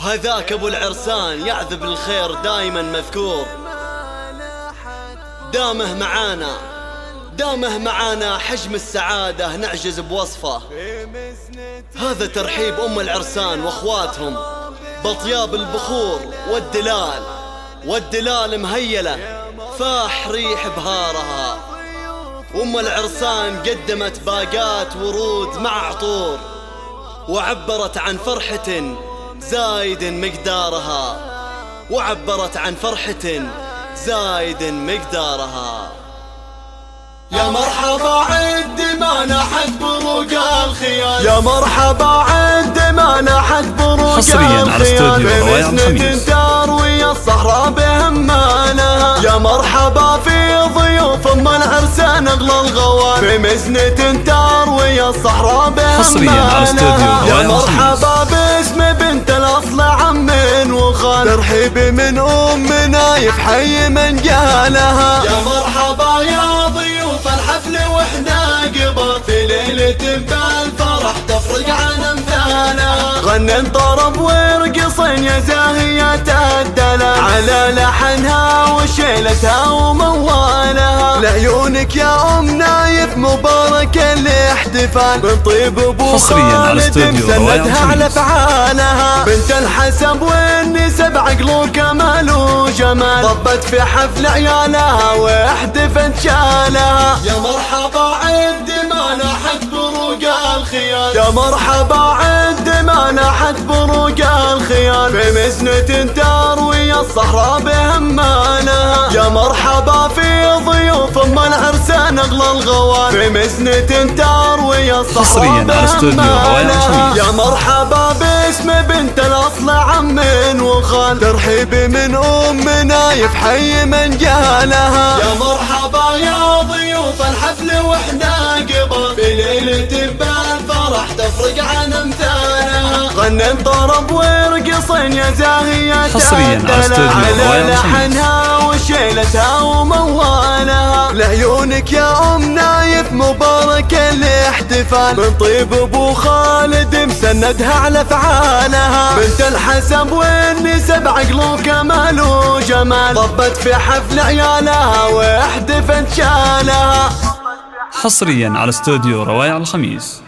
وهذاك ابو العرسان يعذب الخير دايما مذكور. دامه معانا حجم السعادة نعجز بوصفه. هذا ترحيب ام العرسان واخواتهم بطياب البخور والدلال مهيلة فاح ريح بهارها. ام العرسان قدمت باقات ورود مع عطور وعبرت عن فرحة زايد مقدارها. يا مرحبا عد ما نحت بروق الخيال، يا مرحبا عد ما نحت بروق الخيال. بمسنة تروي الصحراء بهمانها، يا مرحبا في ضيوف ام العرسان اغلى الغوال. بمسنة تروي الصحراء بهمانها، يا مرحبا باسم بنت الاصل عم وخال. ترحيب من ام نايف حي من قالها. يا مرحبا يا ضيوف الحفل واحنا قبل في ليلة بالفرح تفرق عن امثالها. غنن طرب ورقصن يا زاهية الدلال على لحنها وشيلتها وموالها. لعيونك يا ام نايف مبارك الاحتفال من طيب ابو خالد مسندها على افعالها. بنت الحسب والنسب عقل وكمال وجمال ضبت في حفل عيالها واحتفت شالها. يا مرحبا عد ما نحت بروق الخيال، يا مرحبا عد ما نحت بروق الخيال. بمسنة تروي الصحراء بهمانها، يا مرحبا في ضيوف ام العرسان اغلى الغوال. بمسنة تروي الصحراء بهمانها، يا مرحبا باسم بنت الاصل عم وخال. ترحيب من ام نايف حي من قالها. يا مرحبا يا ضيوف الحفل واحنا قبل في ليلة بالفرح تفرق عن امثالها. غنن طرب ورقصن يا زاهية الدلال على لحنها وشيلتها وموالها. لعيونك يا ام نايف مبارك الاحتفال من طيب ابو خالد مسندها على افعالها. بنت الحسب والنسب عقل وكمال وجمال ضبت في حفل عيالها واحتفت شالها. حصريا على استوديو روايع الخميس.